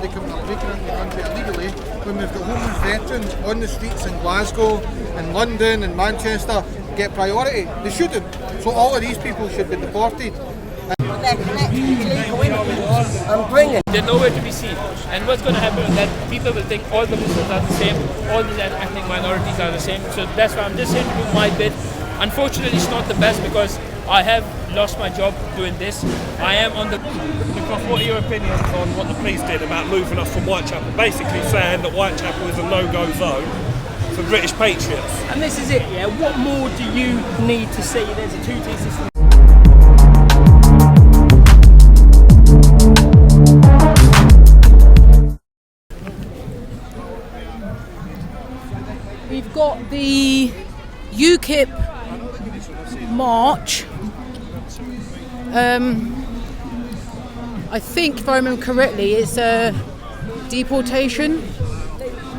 anybody coming up breaking into the country illegally when we've got homeless veterans on the streets in Glasgow and London and Manchester get priority. They shouldn't. So all of these people should be deported. They're collecting illegal immigrants and bringing. They're nowhere to be seen. And what's going to happen is that people will think all the Muslims are the same, all the ethnic minorities are the same. So that's why I'm just saying to do my bit. Unfortunately, it's not the best because I have lost my job doing this. I am on the... Because what are your opinions on what the police did about moving us from Whitechapel? Basically saying that Whitechapel is a no-go zone for British patriots. And this is it, yeah? What more do you need to see? There's a two-tier system. We've got the Ukip march. I think, if I remember correctly, it's a deportation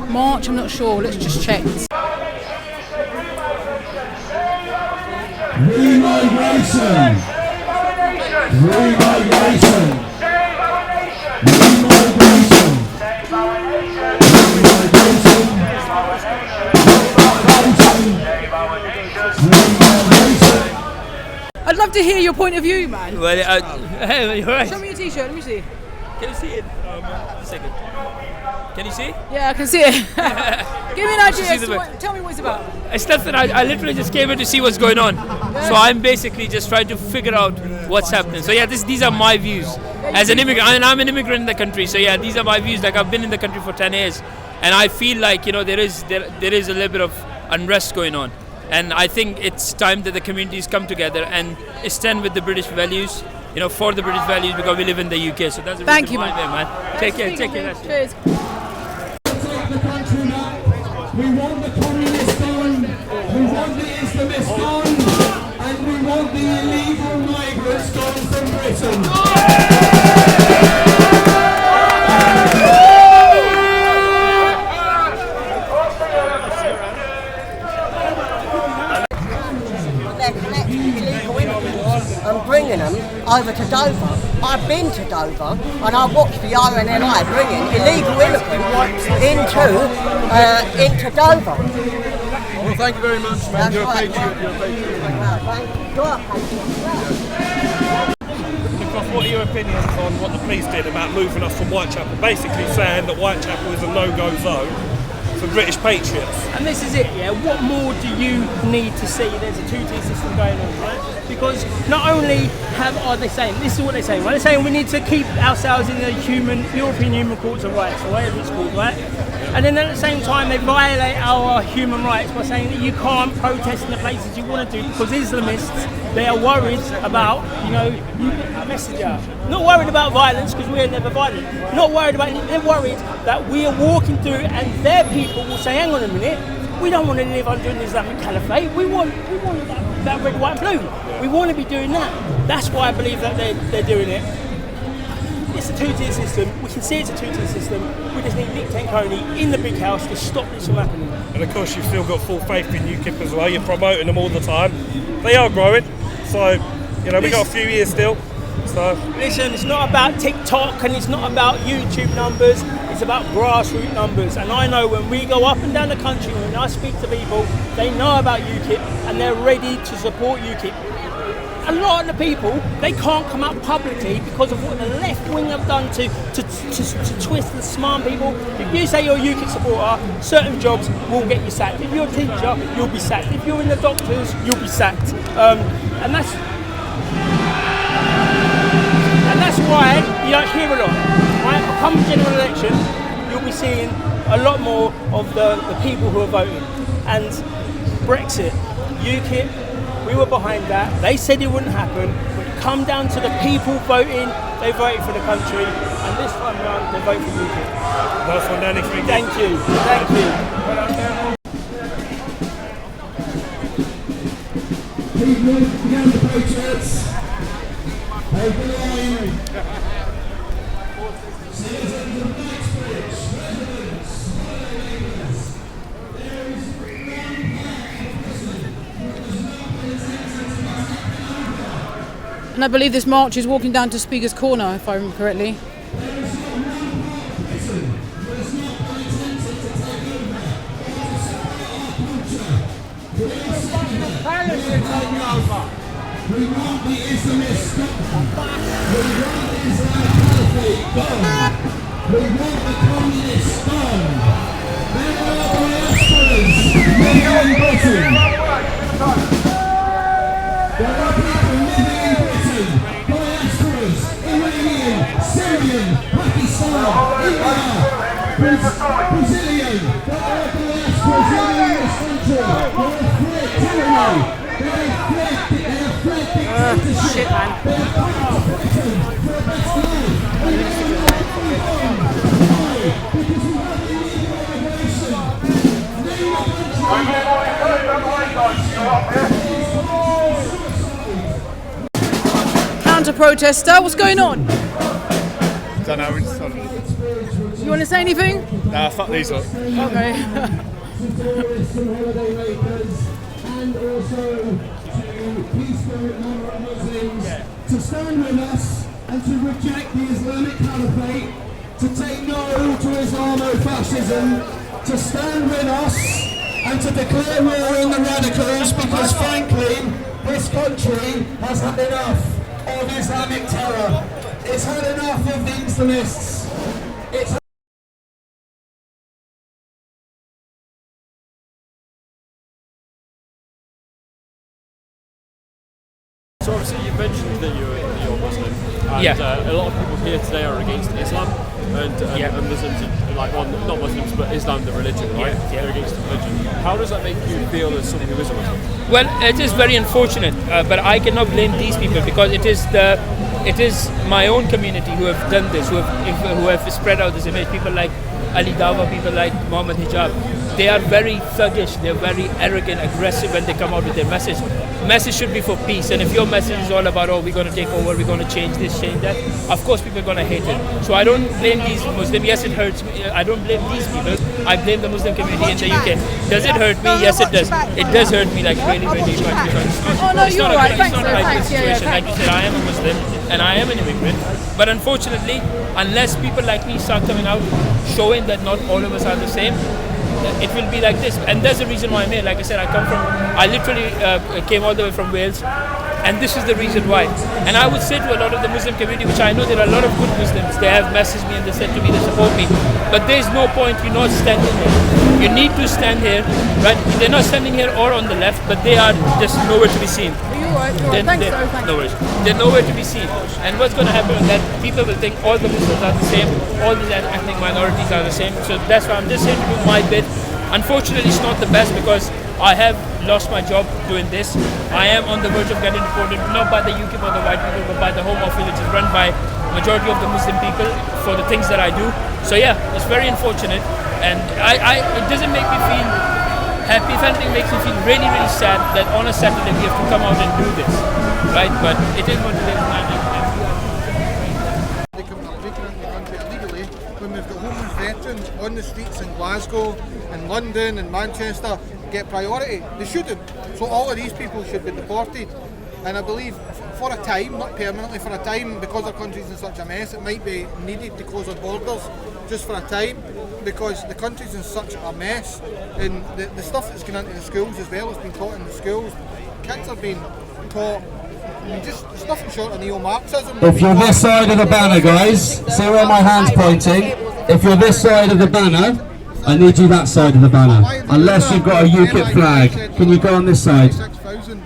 march. I'm not sure. Let's just check. Remigration! Remigration! I'd love to hear your point of view, man. Well, hey, you're right. Show me your t-shirt, let me see. Can you see it? A second. Can you see? Yeah, I can see it. Give me an idea. Tell me what it's about. It's nothing. I literally just came here to see what's going on. So I'm basically just trying to figure out what's happening. So yeah, these are my views as an immigrant. And I'm an immigrant in the country. So yeah, these are my views. Like, I've been in the country for 10 years, and I feel like, you know, there is a little bit of unrest going on. And I think it's time that the communities come together and stand with the British values, you know, for the British values, because we live in the UK. So that's the Thank reason you, why I'm man. here, man. Take care. Cheers. The country now. We want the communists gone, we want the Islamists gone, and we want the illegal migrants gone from Britain. They're collecting illegal immigrants and bringing them over to Dover. I've been to Dover and I watched the RNLI bringing illegal immigrants into Dover. Well, thank you very much, man. You're a patriot. You're a patriot. Because what are your opinions on what the police did about moving us from Whitechapel? Basically saying that Whitechapel is a no-go zone for British patriots. And this is it, yeah? What more do you need to see? There's a two-tier system going on, right? Because not only are they saying, this is what they're saying, right? They're saying we need to keep ourselves in the European Human Courts of Rights, or whatever it's called, right? And then at the same time, they violate our human rights by saying that you can't protest in the places you want to do, because Islamists, they are worried about, you know, you get a message out. Not worried about violence, because we're never violent. Not worried about it, they're worried that we are walking through and their people will say, hang on a minute, we don't want to live under an Islamic caliphate, we want that red, white and blue. We want to be doing that. That's why I believe that they're doing it. It's a two-tier system. We can see it's a two-tier system. We just need Nick Tanconi in the big house to stop this from happening. And of course, you've still got full faith in Ukip as well. You're promoting them all the time. They are growing, so you know we've got a few years still. So listen, it's not about TikTok and it's not about YouTube numbers. It's about grassroots numbers. And I know when we go up and down the country, when I speak to people, they know about Ukip and they're ready to support Ukip. A lot of the people, they can't come out publicly because of what the left wing have done to twist and smart people. If you say you're a UKIP supporter, certain jobs will get you sacked. If you're a teacher, you'll be sacked. If you're in the doctors, you'll be sacked. And that's why you don't hear a lot. Right? Come general election, you'll be seeing a lot more of the people who are voting. And Brexit, UKIP, we were behind that. They said it wouldn't happen. When it come down to the people voting, they voted for the country, and this time round they vote for UKIP. Nice one, Danny. Thank you. Thank you. Keep moving down the Patriots. Over the line. Citizens of Knightsbridge, residents, neighbours. There is And I believe this march is walking down to Speaker's Corner, if I remember correctly. We want the Islamists gone. We want the Islamic Caliphate gone. We want the communists gone. There are diasporas living in Britain. There are people living in Britain. Diasporas, Iranian, Syrian, Pakistan, India, Brazilian. There are diasporas living in this country. They have fled tyranny. They have fled dictatorship. Shit, man. They have come to Britain for a better life. And they are not moving on. Why? Because we have illegal immigration. Name a country. Counter-protester, what's going on? Don't know, we just sort of... You want to say anything? Nah, fuck these lot. Okay. Terrorists and holiday makers, and also to peaceful non-Muslims to stand with us and to reject the Islamic Caliphate, to take no to Islamofascism, to stand with us and to declare war on the radicals, because frankly this country has had enough of Islamic terror. It's had enough of the Islamists. It's So obviously you mentioned that you're Muslim, and Yeah. a lot of people here today are against Islam, and Muslims, like, well, not Muslims, but Islam, the religion, right? Yeah. They're against the religion. How does that make you feel as someone who is a Muslim? Well, it is very unfortunate, but I cannot blame these people because it is my own community who have done this, who have spread out this image. People like Ali Dawa, people like Muhammad Hijab, they are very thuggish, they're very arrogant, aggressive when they come out with their message. Message should be for peace, and if your message is all about, oh, we're going to take over, we're going to change this, change that, of course people are going to hate it. So I don't blame these Muslims. Yes, it hurts me. I don't blame these people. I blame the Muslim community in the UK. Does it hurt me? Yes, it does. It does hurt me, like really, really. Oh no, you're right. Thanks, It's not a good thanks. Yeah, situation. Like you said, I am a Muslim and I am an immigrant. But unfortunately, unless people like me start coming out, showing that not all of us are the same, it will be like this. And there's the reason why I'm here. Like I said, I literally came all the way from Wales, and this is the reason why. And I would say to a lot of the Muslim community, which I know there are a lot of good Muslims, they have messaged me and they said to me they support me, but there's no point you not standing here. You need to stand here, right? They're not standing here or on the left, but they are just nowhere to be seen. You're right. Thanks, though. Thanks. No worries. They're nowhere to be seen. And what's going to happen is that people will think all the Muslims are the same, all the ethnic minorities are the same. So that's why I'm just here to do my bit. Unfortunately, it's not the best because I have lost my job doing this. I am on the verge of getting deported, not by the Ukip or the white people, but by the Home Office, which is run by majority of the Muslim people for the things that I do. So yeah, it's very unfortunate, and it doesn't make me feel happy. If anything, it makes me feel really, really sad that on a Saturday we have to come out and do this, right? But it is what it is. They come breaking into the country illegally when we've got homeless veterans on the streets in Glasgow and London and Manchester get priority. They shouldn't. So all of these people should be deported. And I believe for a time, not permanently, for a time, because our country's in such a mess, it might be needed to close our borders just for a time, because the country's in such a mess. And the stuff that's going into the schools as well has been taught in the schools. Kids are being taught it's nothing short of neo-Marxism. If you're this side of the banner, guys, see where my hand's pointing? If you're this side of the banner, I need you that side of the banner. Unless you've got a UKIP flag. Can you go on this side? 6,000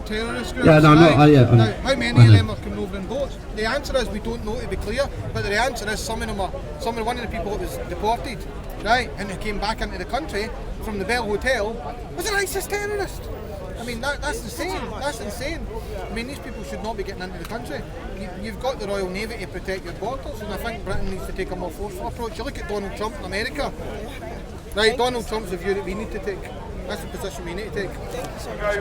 terrorist groups. Yeah, no, not. Now, how many of them are coming over in boats? The answer is we don't know, to be clear, but the answer is one of the people that was deported, right, and they came back into the country from the Bell Hotel was an ISIS terrorist. I mean, that's insane. That's insane. I mean, these people should not be getting into the country. You've got the Royal Navy to protect your borders, and I think Britain needs to take a more forceful approach. You look at Donald Trump in America. Right, Donald Trump's the view that we need to take. That's the position we need to take. Thank you so much.